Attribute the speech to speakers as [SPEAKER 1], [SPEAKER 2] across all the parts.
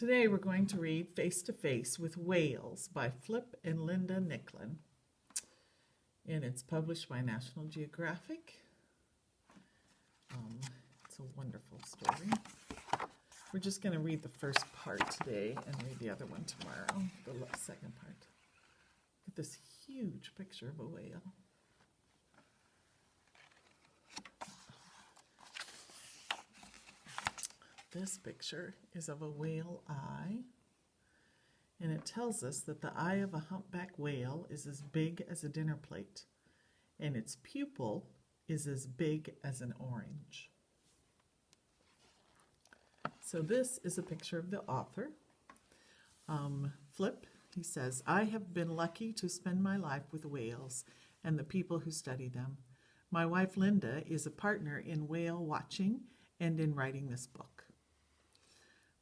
[SPEAKER 1] Today we're going to read Face to Face with Whales by Flip and Linda Nicklin. And it's published by National Geographic. It's a wonderful story. We're just going to read the first part today and read the other one tomorrow, the second part. Look at this huge picture of a whale. This picture is of a whale eye, and it tells us that the eye of a humpback whale is as big as a dinner plate, and its pupil is as big as an orange. So this is a picture of the author. Flip, he says, I have been lucky to spend my life with whales and the people who study them. My wife Linda is a partner in whale watching and in writing this book.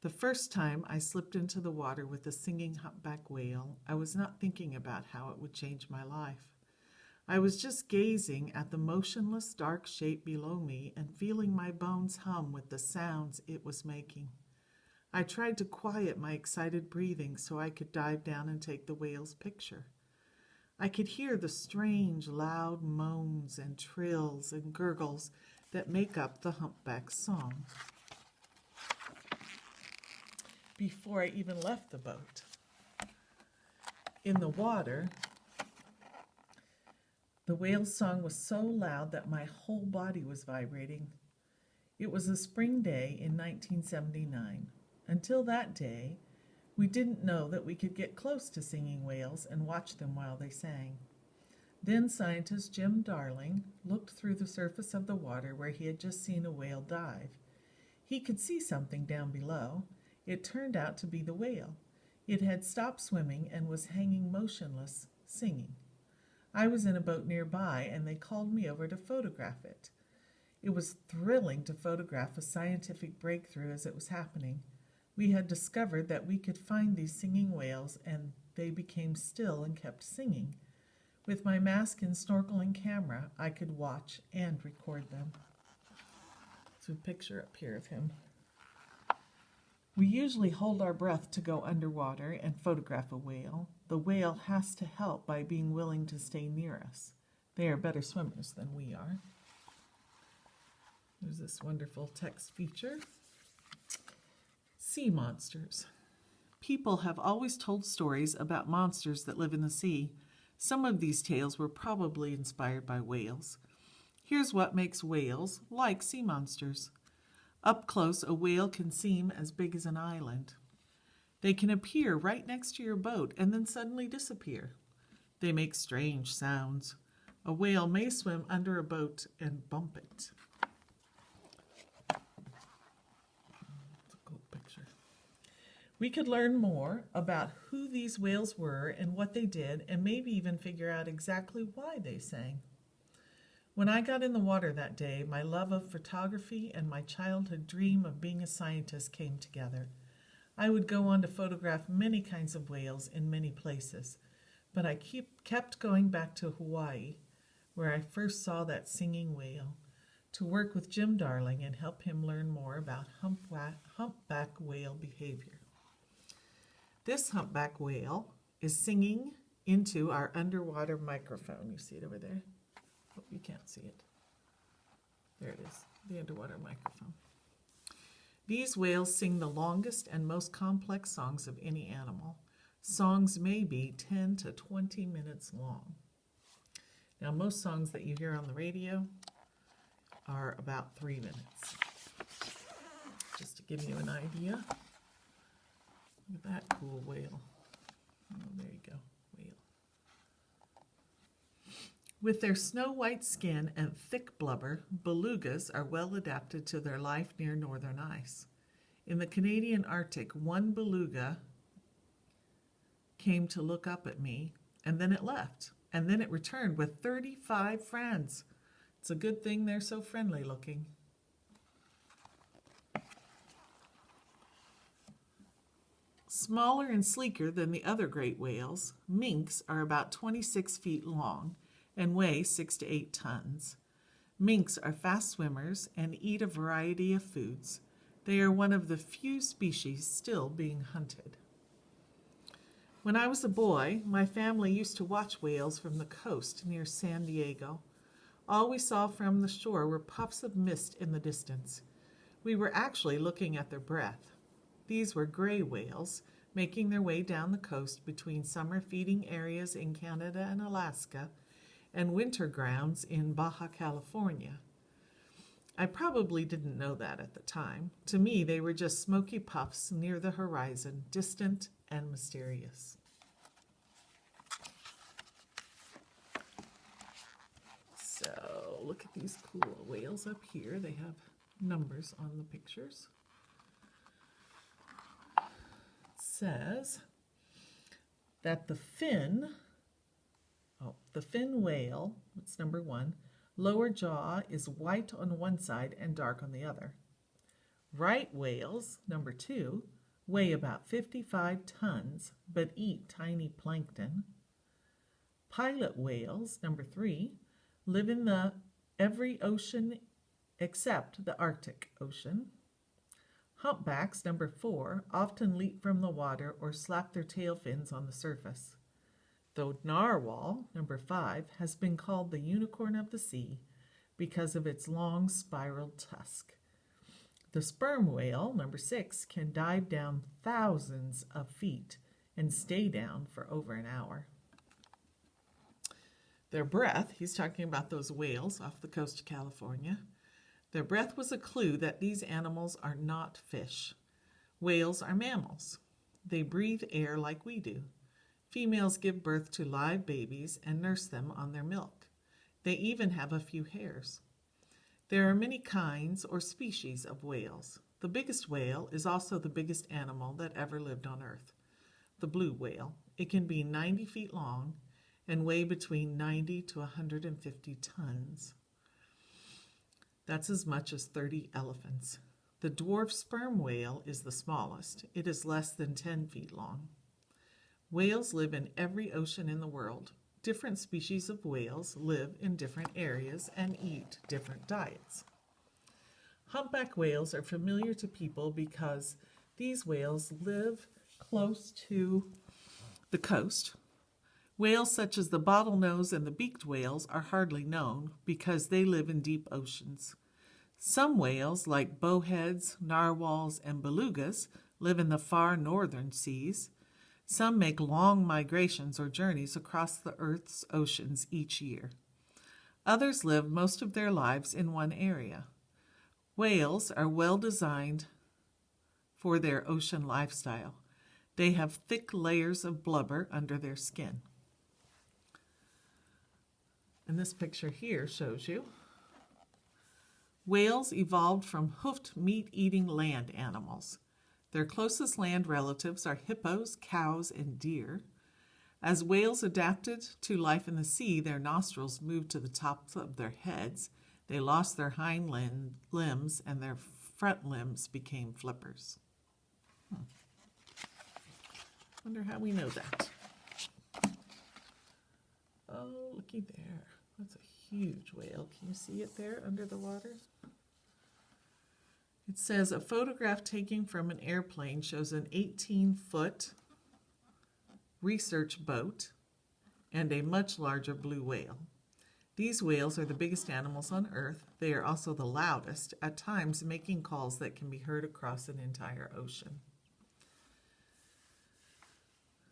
[SPEAKER 1] The first time I slipped into the water with a singing humpback whale, I was not thinking about how it would change my life. I was just gazing at the motionless dark shape below me and feeling my bones hum with the sounds it was making. I tried to quiet my excited breathing so I could dive down and take the whale's picture. I could hear the strange, loud moans and trills and gurgles that make up the humpback's song. Before I even left the boat. In the water, the whale's song was so loud that my whole body was vibrating. It was a spring day in 1979. Until that day, we didn't know that we could get close to singing whales and watch them while they sang. Then scientist Jim Darling looked through the surface of the water where he had just seen a whale dive. He could see something down below. It turned out to be the whale. It had stopped swimming and was hanging motionless, singing. I was in a boat nearby, and they called me over to photograph it. It was thrilling to photograph a scientific breakthrough as it was happening. We had discovered that we could find these singing whales, and they became still and kept singing. With my mask and snorkel and camera, I could watch and record them. So a picture up here of him. We usually hold our breath to go underwater and photograph a whale. The whale has to help by being willing to stay near us. They are better swimmers than we are. There's this wonderful text feature. Sea monsters. People have always told stories about monsters that live in the sea. Some of these tales were probably inspired by whales. Here's what makes whales like sea monsters. Up close, a whale can seem as big as an island. They can appear right next to your boat and then suddenly disappear. They make strange sounds. A whale may swim under a boat and bump it. It's a cool picture. We could learn more about who these whales were and what they did, and maybe even figure out exactly why they sang. When I got in the water that day, my love of photography and my childhood dream of being a scientist came together. I would go on to photograph many kinds of whales in many places, but I kept going back to Hawaii, where I first saw that singing whale, to work with Jim Darling and help him learn more about humpback whale behavior. This humpback whale is singing into our underwater microphone. You see it over there? Oh, you can't see it. There it is, the underwater microphone. These whales sing the longest and most complex songs of any animal. Songs may be 10 to 20 minutes long. Now, most songs that you hear on the radio are about 3 minutes. Just to give you an idea. Look at that cool whale. Oh, there you go. With their snow-white skin and thick blubber, belugas are well adapted to their life near northern ice. In the Canadian Arctic, one beluga came to look up at me, and then it left. And then it returned with 35 friends. It's a good thing they're so friendly looking. Smaller and sleeker than the other great whales, minks are about 26 feet long and weigh 6 to 8 tons. Minks are fast swimmers and eat a variety of foods. They are one of the few species still being hunted. When I was a boy, my family used to watch whales from the coast near San Diego. All we saw from the shore were puffs of mist in the distance. We were actually looking at their breath. These were gray whales, making their way down the coast between summer feeding areas in Canada and Alaska and winter grounds in Baja California. I probably didn't know that at the time. To me, they were just smoky puffs near the horizon, distant and mysterious. So look at these cool whales up here. They have numbers on the pictures. It says that the fin whale, that's number 1, lower jaw is white on one side and dark on the other. Right whales, number 2, weigh about 55 tons but eat tiny plankton. Pilot whales, number 3, live in every ocean except the Arctic Ocean. Humpbacks, number 4, often leap from the water or slap their tail fins on the surface. The narwhal, number 5, has been called the unicorn of the sea because of its long spiraled tusk. The sperm whale, number 6, can dive down thousands of feet and stay down for over an hour. Their breath, he's talking about those whales off the coast of California, their breath was a clue that these animals are not fish. Whales are mammals. They breathe air like we do. Females give birth to live babies and nurse them on their milk. They even have a few hairs. There are many kinds or species of whales. The biggest whale is also the biggest animal that ever lived on Earth, the blue whale. It can be 90 feet long and weigh between 90 to 150 tons. That's as much as 30 elephants. The dwarf sperm whale is the smallest. It is less than 10 feet long. Whales live in every ocean in the world. Different species of whales live in different areas and eat different diets. Humpback whales are familiar to people because these whales live close to the coast. Whales such as the bottlenose and the beaked whales are hardly known because they live in deep oceans. Some whales, like bowheads, narwhals, and belugas, live in the far northern seas. Some make long migrations or journeys across the Earth's oceans each year. Others live most of their lives in one area. Whales are well designed for their ocean lifestyle. They have thick layers of blubber under their skin. And this picture here shows you whales evolved from hoofed meat-eating land animals. Their closest land relatives are hippos, cows, and deer. As whales adapted to life in the sea, their nostrils moved to the tops of their heads. They lost their hind limbs, and their front limbs became flippers. Wonder how we know that. Oh, looky there. That's a huge whale. Can you see it there under the water? It says a photograph taken from an airplane shows an 18-foot research boat and a much larger blue whale. These whales are the biggest animals on Earth. They are also the loudest, at times making calls that can be heard across an entire ocean.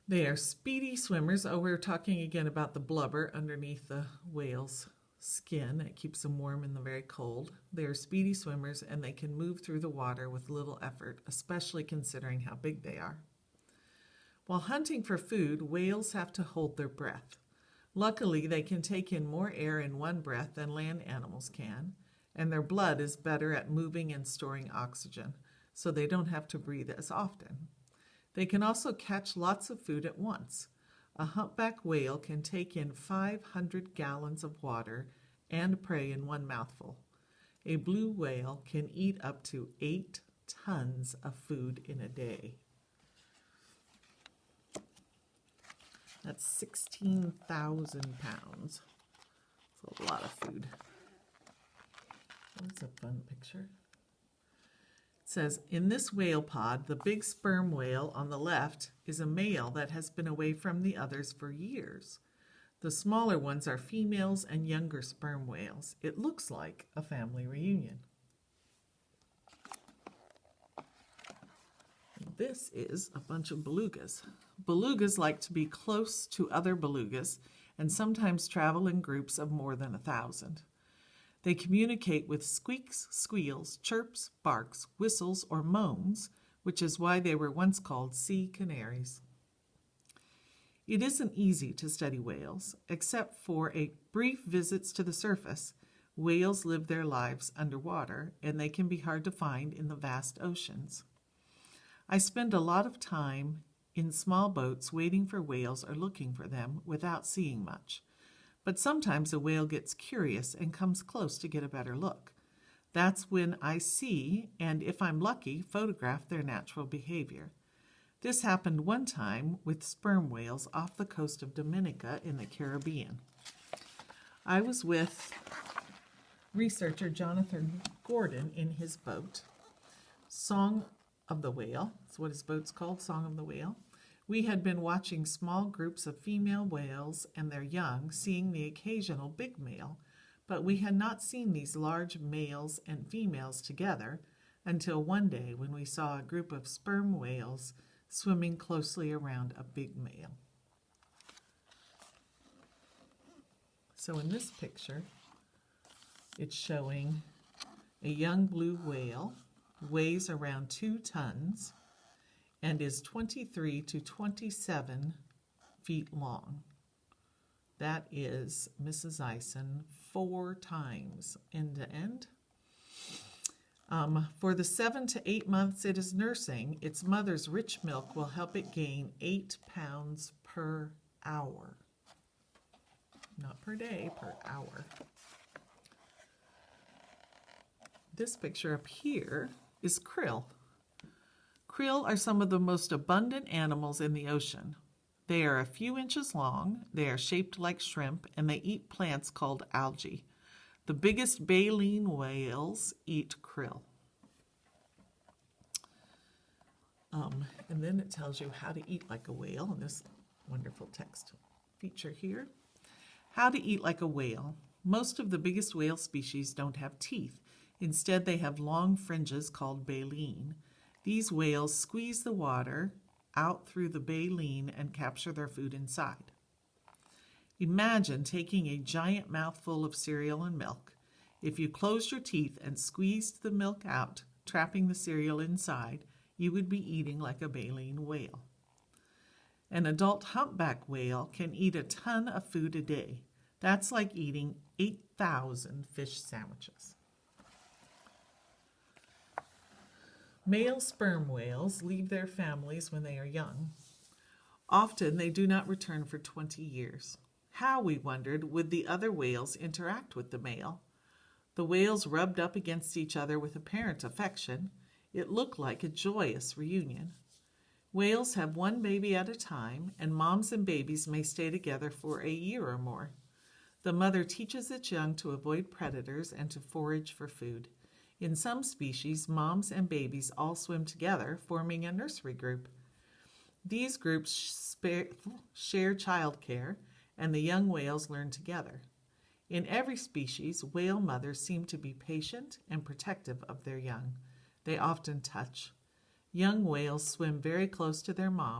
[SPEAKER 1] They are speedy swimmers. Oh, we were talking again about the blubber underneath the whale's skin. It keeps them warm in the very cold. They are speedy swimmers and they can move through the water with little effort, especially considering how big they are. While hunting for food, whales have to hold their breath. Luckily, they can take in more air in one breath than land animals can, and their blood is better at moving and storing oxygen, so they don't have to breathe as often. They can also catch lots of food at once. A humpback whale can take in 500 gallons of water and prey in one mouthful. A blue whale can eat up to 8 tons of food in a day. That's 16,000 pounds. That's a lot of food. That's a fun picture. says, in this whale pod, the big sperm whale on the left is a male that has been away from the others for years. The smaller ones are females and younger sperm whales. It looks like a family reunion. This is a bunch of belugas. Belugas like to be close to other belugas and sometimes travel in groups of more than 1,000. They communicate with squeaks, squeals, chirps, barks, whistles, or moans, which is why they were once called sea canaries. It isn't easy to study whales, except for a brief visits to the surface. Whales live their lives underwater, and they can be hard to find in the vast oceans. I spend a lot of time in small boats waiting for whales or looking for them without seeing much. But sometimes a whale gets curious and comes close to get a better look. That's when I see, and if I'm lucky, photograph their natural behavior. This happened one time with sperm whales off the coast of Dominica in the Caribbean. I was with researcher Jonathan Gordon in his boat, Song of the Whale. That's what his boat's called, Song of the Whale. We had been watching small groups of female whales and their young, seeing the occasional big male, but we had not seen these large males and females together until one day when we saw a group of sperm whales swimming closely around a big male. So in this picture, it's showing a young blue whale, weighs around 2 tons, and is 23 to 27 feet long. That is Mrs. Ison 4 times end to end. For the 7 to 8 months it is nursing, its mother's rich milk will help it gain 8 pounds per hour. Not per day, per hour. This picture up here is krill. Krill are some of the most abundant animals in the ocean. They are a few inches long, they are shaped like shrimp, and they eat plants called algae. The biggest baleen whales eat krill. And then it tells you how to eat like a whale in this wonderful text feature here. How to eat like a whale. Most of the biggest whale species don't have teeth. Instead, they have long fringes called baleen. These whales squeeze the water out through the baleen and capture their food inside. Imagine taking a giant mouthful of cereal and milk. If you closed your teeth and squeezed the milk out, trapping the cereal inside, you would be eating like a baleen whale. An adult humpback whale can eat a ton of food a day. That's like eating 8,000 fish sandwiches. Male sperm whales leave their families when they are young. Often they do not return for 20 years. How, we wondered, would the other whales interact with the male? The whales rubbed up against each other with apparent affection. It looked like a joyous reunion. Whales have one baby at a time, and moms and babies may stay together for a year or more. The mother teaches its young to avoid predators and to forage for food. In some species, moms and babies all swim together, forming a nursery group. These groups share childcare, and the young whales learn together. In every species, whale mothers seem to be patient and protective of their young. They often touch. Young whales swim very close to their mom